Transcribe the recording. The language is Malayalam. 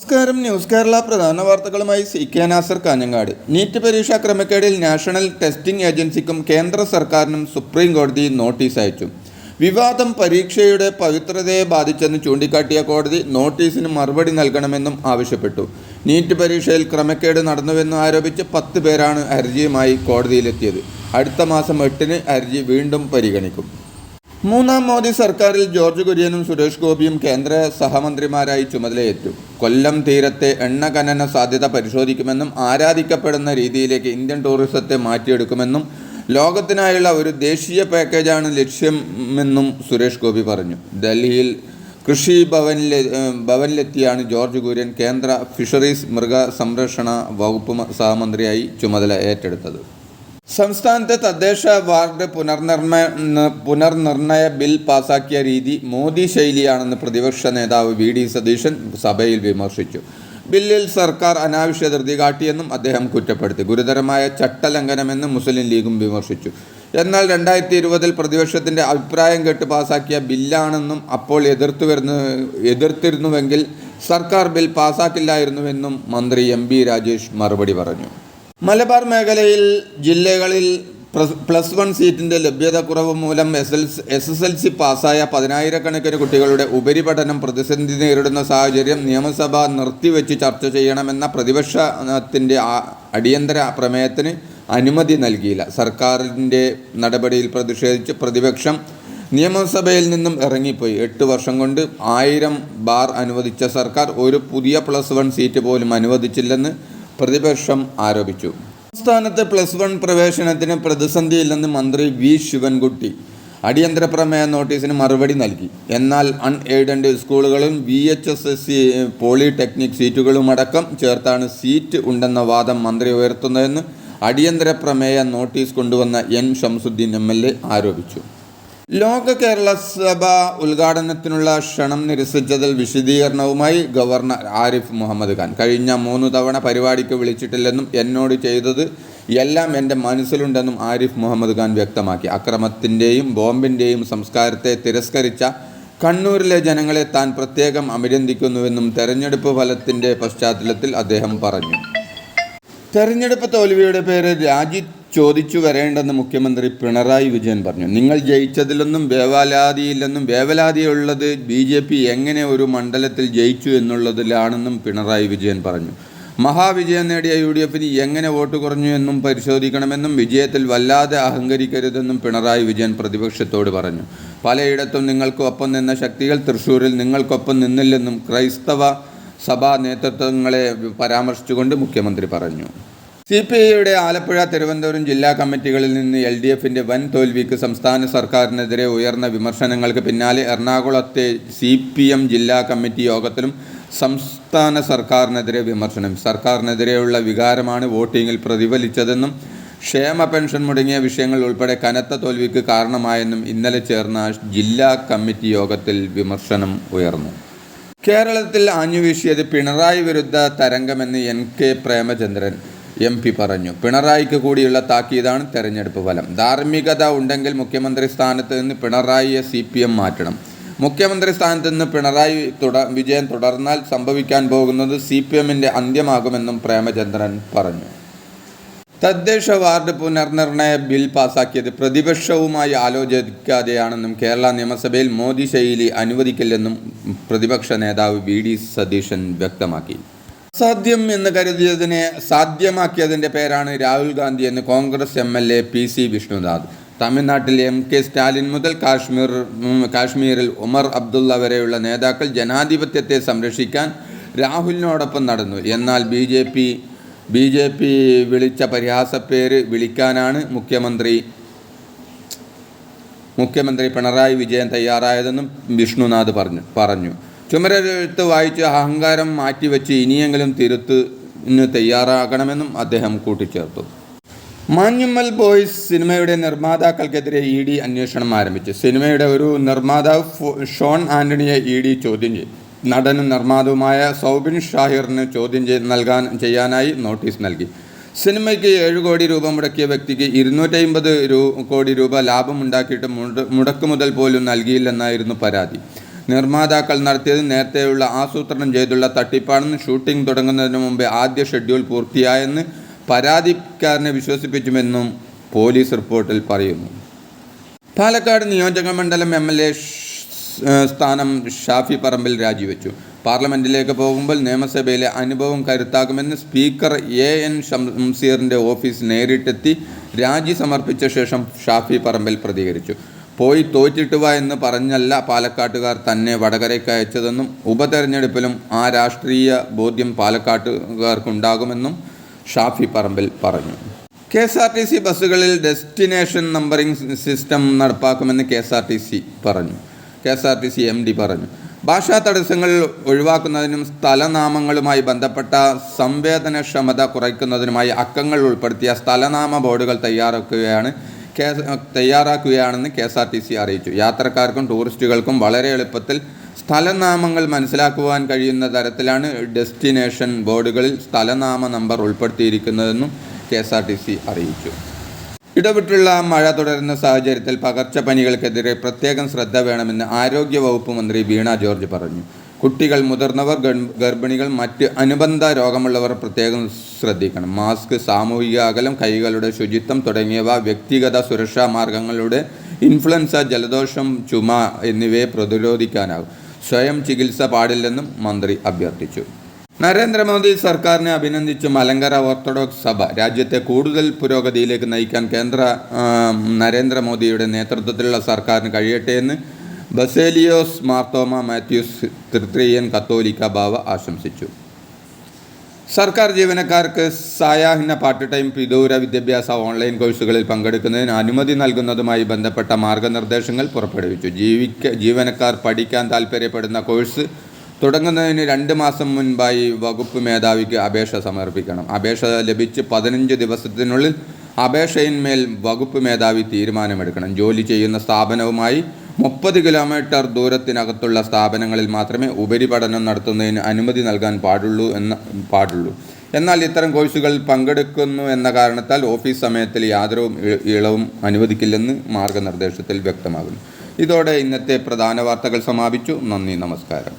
നമസ്കാരം. ന്യൂസ് കേരള പ്രധാന വാർത്തകളുമായി C K Nasar Kanhangad. NEET പരീക്ഷാ ക്രമക്കേടിൽ നാഷണൽ ടെസ്റ്റിംഗ് ഏജൻസിക്കും കേന്ദ്ര സർക്കാരിനും സുപ്രീം കോടതി നോട്ടീസ് അയച്ചു. വിവാദം പരീക്ഷയുടെ പവിത്രതയെ ബാധിച്ചെന്ന് ചൂണ്ടിക്കാട്ടിയ കോടതി നോട്ടീസിന് മറുപടി നൽകണമെന്നും ആവശ്യപ്പെട്ടു. നീറ്റ് പരീക്ഷയിൽ ക്രമക്കേട് നടന്നുവെന്ന് ആരോപിച്ച് 10 പേരാണ് ഹർജിയുമായി കോടതിയിലെത്തിയത്. അടുത്ത മാസം 8-ന് ഹർജി വീണ്ടും പരിഗണിക്കും. മൂന്നാം മോദി സർക്കാരിൽ ജോർജ് കുര്യനും സുരേഷ് ഗോപിയും കേന്ദ്ര സഹമന്ത്രിമാരായി ചുമതലയേറ്റു. കൊല്ലം തീരത്തെ എണ്ണ ഖനന സാധ്യത പരിശോധിക്കുമെന്നും ആരാധിക്കപ്പെടുന്ന രീതിയിലേക്ക് ഇന്ത്യൻ ടൂറിസത്തെ മാറ്റിയെടുക്കുമെന്നും ലോകത്തിനായുള്ള ഒരു ദേശീയ പാക്കേജാണ് ലക്ഷ്യമെന്നും സുരേഷ് ഗോപി പറഞ്ഞു. ഡൽഹിയിൽ കൃഷി ഭവനിലെത്തിയാണ് ജോർജ് കുര്യൻ കേന്ദ്ര ഫിഷറീസ് മൃഗസംരക്ഷണ വകുപ്പ് സഹമന്ത്രിയായി ചുമതല ഏറ്റെടുത്തത്. സംസ്ഥാനത്തെ തദ്ദേശ വാർഡ് പുനർനിർണയ ബിൽ പാസാക്കിയ രീതി മോദി ശൈലിയാണെന്ന് പ്രതിപക്ഷ നേതാവ് വി ഡി സതീശൻ സഭയിൽ വിമർശിച്ചു. ബില്ലിൽ സർക്കാർ അനാവശ്യ ധൃതി കാട്ടിയെന്നും അദ്ദേഹം കുറ്റപ്പെടുത്തി. ഗുരുതരമായ ചട്ടലംഘനമെന്ന് മുസ്ലിം ലീഗും വിമർശിച്ചു. എന്നാൽ 2020 പ്രതിപക്ഷത്തിൻ്റെ അഭിപ്രായം കേട്ട് പാസാക്കിയ ബില്ലാണെന്നും അപ്പോൾ എതിർത്തിരുന്നുവെങ്കിൽ സർക്കാർ ബിൽ പാസാക്കില്ലായിരുന്നുവെന്നും മന്ത്രി എം.ബി. രാജേഷ് മറുപടി പറഞ്ഞു. മലബാർ ജില്ലകളിൽ +1 സീറ്റിൻ്റെ ലഭ്യതക്കുറവ് മൂലം SSLC പാസ്സായ 10,000-കണക്കിന് കുട്ടികളുടെ ഉപരിപഠനം പ്രതിസന്ധി നേരിടുന്ന സാഹചര്യം നിയമസഭ നിർത്തിവെച്ച് ചർച്ച ചെയ്യണമെന്ന പ്രതിപക്ഷത്തിൻ്റെ അടിയന്തര പ്രമേയത്തിന് അനുമതി നൽകിയില്ല. സർക്കാരിൻ്റെ നടപടിയിൽ പ്രതിഷേധിച്ച് പ്രതിപക്ഷം നിയമസഭയിൽ നിന്നും ഇറങ്ങിപ്പോയി. 8 വർഷം കൊണ്ട് 1000 ബാർ അനുവദിച്ച സർക്കാർ ഒരു പുതിയ +1 സീറ്റ് പോലും അനുവദിച്ചില്ലെന്ന് പ്രതിപക്ഷം ആരോപിച്ചു. സംസ്ഥാനത്ത് +1 പ്രവേശനത്തിന് പ്രതിസന്ധിയില്ലെന്ന് മന്ത്രി വി ശിവൻകുട്ടി അടിയന്തര പ്രമേയ നോട്ടീസിന് മറുപടി നൽകി. എന്നാൽ അൺഎയ്ഡഡ് സ്കൂളുകളും VHSC പോളിടെക്നിക് സീറ്റുകളുമടക്കം ചേർത്താണ് സീറ്റ് ഉണ്ടെന്ന വാദം മന്ത്രി ഉയർത്തുന്നതെന്ന് അടിയന്തര പ്രമേയ നോട്ടീസ് കൊണ്ടുവന്ന N ഷംസുദ്ദീൻ MLA ആരോപിച്ചു. ലോക കേരള സഭ ഉദ്ഘാടനത്തിനുള്ള ക്ഷണം നിരസിച്ചതിൽ വിശദീകരണവുമായി ഗവർണർ ആരിഫ് മുഹമ്മദ് ഖാൻ. കഴിഞ്ഞ 3 തവണ പരിപാടിക്ക് വിളിച്ചിട്ടില്ലെന്നും എന്നോട് ചെയ്തത് എല്ലാം എൻ്റെ മനസ്സിലുണ്ടെന്നും ആരിഫ് മുഹമ്മദ് ഖാൻ വ്യക്തമാക്കി. അക്രമത്തിൻ്റെയും ബോംബിൻ്റെയും സംസ്കാരത്തെ തിരസ്കരിച്ച കണ്ണൂരിലെ ജനങ്ങളെ താൻ പ്രത്യേകം അഭിനന്ദിക്കുന്നുവെന്നും തെരഞ്ഞെടുപ്പ് ഫലത്തിൻ്റെ പശ്ചാത്തലത്തിൽ അദ്ദേഹം പറഞ്ഞു. തെരഞ്ഞെടുപ്പ് തോൽവിയുടെ പേര് രാജി ചോദിച്ചു വരേണ്ടെന്ന് മുഖ്യമന്ത്രി പിണറായി വിജയൻ പറഞ്ഞു. നിങ്ങൾ ജയിച്ചതിലൊന്നും വേവലാതിയില്ലെന്നും വേവലാതിയുള്ളത് BJP എങ്ങനെ ഒരു മണ്ഡലത്തിൽ ജയിച്ചു എന്നുള്ളതിലാണെന്നും പിണറായി വിജയൻ പറഞ്ഞു. മഹാവിജയം നേടിയ UDFന് എങ്ങനെ വോട്ട് കുറഞ്ഞു എന്നും പരിശോധിക്കണമെന്നും വിജയത്തിൽ വല്ലാതെ അഹങ്കരിക്കരുതെന്നും പിണറായി വിജയൻ പ്രതിപക്ഷത്തോട് പറഞ്ഞു. പലയിടത്തും നിങ്ങൾക്ക് ഒപ്പം നിന്ന ശക്തികൾ തൃശ്ശൂരിൽ നിങ്ങൾക്കൊപ്പം നിന്നില്ലെന്നും ക്രൈസ്തവ സഭാ നേതൃത്വങ്ങളെ പരാമർശിച്ചുകൊണ്ട് മുഖ്യമന്ത്രി പറഞ്ഞു. CPIയുടെ ആലപ്പുഴ, തിരുവനന്തപുരം ജില്ലാ കമ്മിറ്റികളിൽ നിന്ന് LDFൻ്റെ വൻ തോൽവിക്ക് സംസ്ഥാന സർക്കാരിനെതിരെ ഉയർന്ന വിമർശനങ്ങൾക്ക് പിന്നാലെ എറണാകുളത്തെ CPM ജില്ലാ കമ്മിറ്റി യോഗത്തിലും സംസ്ഥാന സർക്കാരിനെതിരെ വിമർശനം. സർക്കാരിനെതിരെയുള്ള വികാരമാണ് വോട്ടിങ്ങിൽ പ്രതിഫലിച്ചതെന്നും ക്ഷേമ പെൻഷൻ മുടങ്ങിയ വിഷയങ്ങൾ ഉൾപ്പെടെ കനത്ത തോൽവിക്ക് കാരണമായെന്നും ഇന്നലെ ചേർന്ന ജില്ലാ കമ്മിറ്റി യോഗത്തിൽ വിമർശനം ഉയർന്നു. കേരളത്തിൽ ആഞ്ഞുവീശിയത് പിണറായി വിരുദ്ധ തരംഗമെന്ന് NK പ്രേമചന്ദ്രൻ MP പറഞ്ഞു. പിണറായിക്ക് കൂടിയുള്ള താക്കീതാണ് തെരഞ്ഞെടുപ്പ് ഫലം. ധാർമ്മികത ഉണ്ടെങ്കിൽ മുഖ്യമന്ത്രി സ്ഥാനത്ത് നിന്ന് പിണറായിയെ CPM മാറ്റണം. മുഖ്യമന്ത്രി സ്ഥാനത്ത് നിന്ന് പിണറായി വിജയൻ തുടർന്നാൽ സംഭവിക്കാൻ പോകുന്നത് CPMൻ്റെ അന്ത്യമാകുമെന്നും പ്രേമചന്ദ്രൻ പറഞ്ഞു. തദ്ദേശ വാർഡ് പുനർനിർണയ ബിൽ പാസാക്കിയത് പ്രതിപക്ഷവുമായി ആലോചിക്കാതെയാണെന്നും കേരള നിയമസഭയിൽ മോദി ശൈലി അനുവദിക്കില്ലെന്നും പ്രതിപക്ഷ നേതാവ് VD സതീശൻ വ്യക്തമാക്കി. അസാധ്യം എന്ന് കരുതിയതിനെ സാധ്യമാക്കിയതിൻ്റെ പേരാണ് രാഹുൽ ഗാന്ധി എന്ന് കോൺഗ്രസ് MLA PC വിഷ്ണുനാഥ്. തമിഴ്നാട്ടിൽ MK സ്റ്റാലിൻ മുതൽ കാശ്മീരിൽ ഉമർ അബ്ദുള്ള വരെയുള്ള നേതാക്കൾ ജനാധിപത്യത്തെ സംരക്ഷിക്കാൻ രാഹുലിനോടൊപ്പം നടന്നു. എന്നാൽ BJP വിളിച്ച പരിഹാസപ്പേര് വിളിക്കാനാണ് മുഖ്യമന്ത്രി പിണറായി വിജയൻ തയ്യാറായതെന്നും വിഷ്ണുനാഥ് പറഞ്ഞു. ചുമരെഴുത്ത് വായിച്ച് അഹങ്കാരം മാറ്റിവെച്ച് ഇനിയെങ്കിലും തിരുത്തിന് തയ്യാറാകണമെന്നും അദ്ദേഹം കൂട്ടിച്ചേർത്തു. മാഞ്ഞുമ്മൽ ബോയ്സ് സിനിമയുടെ നിർമ്മാതാക്കൾക്കെതിരെ ED അന്വേഷണം ആരംഭിച്ചു. സിനിമയുടെ ഒരു നിർമ്മാതാവ് ഷോൺ ആൻ്റണിയെ ED ചോദ്യം ചെയ്തു. നടനും നിർമ്മാതാവുമായ സൗബിൻ ഷാഹിറിന് ചോദ്യം ചെയ്യാനായി നോട്ടീസ് നൽകി. സിനിമയ്ക്ക് 7 കോടി രൂപ മുടക്കിയ വ്യക്തിക്ക് 250 കോടി രൂപ ലാഭമുണ്ടാക്കിയിട്ട് മുടക്കുമുതൽ പോലും നൽകിയില്ലെന്നായിരുന്നു പരാതി. നിർമ്മാതാക്കൾ നടത്തിയത് നേരത്തെയുള്ള ആസൂത്രണം ചെയ്തുള്ള തട്ടിപ്പാണെന്ന്, ഷൂട്ടിംഗ് തുടങ്ങുന്നതിന് മുമ്പേ ആദ്യ ഷെഡ്യൂൾ പൂർത്തിയായെന്ന് പരാതിക്കാരനെ വിശ്വസിപ്പിച്ചുമെന്നും പോലീസ് റിപ്പോർട്ടിൽ പറയുന്നു. പാലക്കാട് നിയോജകമണ്ഡലം MLA സ്ഥാനം ഷാഫി പറമ്പിൽ രാജിവെച്ചു. പാർലമെൻറ്റിലേക്ക് പോകുമ്പോൾ നിയമസഭയിലെ അനുഭവം കരുത്താകുമെന്ന് സ്പീക്കർ AN ഷംസീറിൻ്റെ ഓഫീസ് നേരിട്ടെത്തി രാജി സമർപ്പിച്ച ശേഷം ഷാഫി പറമ്പിൽ പ്രതികരിച്ചു. പോയി തോറ്റിട്ടുക എന്ന് പറഞ്ഞല്ല പാലക്കാട്ടുകാർ തന്നെ വടകരയ്ക്ക് അയച്ചതെന്നും ഉപതെരഞ്ഞെടുപ്പിലും ആ രാഷ്ട്രീയ ബോധ്യം പാലക്കാട്ടുകാർക്കുണ്ടാകുമെന്നും ഷാഫി പറമ്പിൽ പറഞ്ഞു. KSRTC ബസ്സുകളിൽ ഡെസ്റ്റിനേഷൻ നമ്പറിംഗ് സിസ്റ്റം നടപ്പാക്കുമെന്ന് KSRTC MD പറഞ്ഞു. ഭാഷാ തടസ്സങ്ങൾ ഒഴിവാക്കുന്നതിനും സ്ഥലനാമങ്ങളുമായി ബന്ധപ്പെട്ട സംവേദനക്ഷമത കുറയ്ക്കുന്നതിനുമായി അക്കങ്ങൾ ഉൾപ്പെടുത്തിയ സ്ഥലനാമ ബോർഡുകൾ തയ്യാറാക്കുകയാണെന്ന് KSRTC അറിയിച്ചു. യാത്രക്കാർക്കും ടൂറിസ്റ്റുകൾക്കും വളരെ എളുപ്പത്തിൽ സ്ഥലനാമങ്ങൾ മനസ്സിലാക്കുവാൻ കഴിയുന്ന തരത്തിലാണ് ഡെസ്റ്റിനേഷൻ ബോർഡുകളിൽ സ്ഥലനാമ നമ്പർ ഉൾപ്പെടുത്തിയിരിക്കുന്നതെന്നും KSRTC അറിയിച്ചു. ഇടവിട്ടുള്ള മഴ തുടരുന്ന സാഹചര്യത്തിൽ പകർച്ചപ്പനികൾക്കെതിരെ പ്രത്യേകം ശ്രദ്ധ വേണമെന്ന് ആരോഗ്യവകുപ്പ് മന്ത്രി വീണ ജോർജ് പറഞ്ഞു. കുട്ടികൾ, മുതിർന്നവർ, ഗർഭിണികൾ, മറ്റ് അനുബന്ധ രോഗമുള്ളവർ പ്രത്യേകം ശ്രദ്ധിക്കണം. മാസ്ക്, സാമൂഹിക അകലം, കൈകളുടെ ശുചിത്വം തുടങ്ങിയവ വ്യക്തിഗത സുരക്ഷാ മാർഗങ്ങളുടെ ഇൻഫ്ലുവൻസ, ജലദോഷം, ചുമ എന്നിവയെ പ്രതിരോധിക്കാനാകും. സ്വയം ചികിത്സ പാടില്ലെന്നും മന്ത്രി അഭ്യർത്ഥിച്ചു. നരേന്ദ്രമോദി സർക്കാരിനെ അഭിനന്ദിച്ചു മലങ്കര ഓർത്തഡോക്സ് സഭ. രാജ്യത്തെ കൂടുതൽ പുരോഗതിയിലേക്ക് നയിക്കാൻ നരേന്ദ്രമോദിയുടെ നേതൃത്വത്തിലുള്ള സർക്കാരിന് കഴിയട്ടെയെന്ന് ബസേലിയോസ് മാർത്തോമ മാത്യൂസ് തൃത്രീയൻ കത്തോലിക്ക ബാവ ആശംസിച്ചു. സർക്കാർ ജീവനക്കാർക്ക് സായാഹ്ന പാർട്ട് ടൈം വിദൂര വിദ്യാഭ്യാസ ഓൺലൈൻ കോഴ്സുകളിൽ പങ്കെടുക്കുന്നതിന് അനുമതി നൽകുന്നതുമായി ബന്ധപ്പെട്ട മാർഗനിർദ്ദേശങ്ങൾ പുറപ്പെടുവിച്ചു. ജീവനക്കാർ പഠിക്കാൻ താൽപ്പര്യപ്പെടുന്ന കോഴ്സ് തുടങ്ങുന്നതിന് 2 മാസം മുൻപായി വകുപ്പ് മേധാവിക്ക് അപേക്ഷ സമർപ്പിക്കണം. അപേക്ഷ ലഭിച്ച് 15 ദിവസത്തിനുള്ളിൽ അപേക്ഷയിന്മേൽ വകുപ്പ് മേധാവി തീരുമാനമെടുക്കണം. ജോലി ചെയ്യുന്ന സ്ഥാപനവുമായി 30 കിലോമീറ്റർ ദൂരത്തിനകത്തുള്ള സ്ഥാപനങ്ങളിൽ മാത്രമേ ഉപരിപഠനം നടത്തുന്നതിന് അനുമതി നൽകാൻ പാടുള്ളൂ. എന്നാൽ ഇത്തരം കോഴ്സുകളിൽ പങ്കെടുക്കുന്നു എന്ന കാരണത്താൽ ഓഫീസ് സമയത്തിൽ യാതൊരു ഇളവും അനുവദിക്കില്ലെന്ന് മാർഗനിർദ്ദേശത്തിൽ വ്യക്തമാകുന്നു. ഇതോടെ ഇന്നത്തെ പ്രധാന വാർത്തകൾ സമാപിച്ചു. നന്ദി, നമസ്കാരം.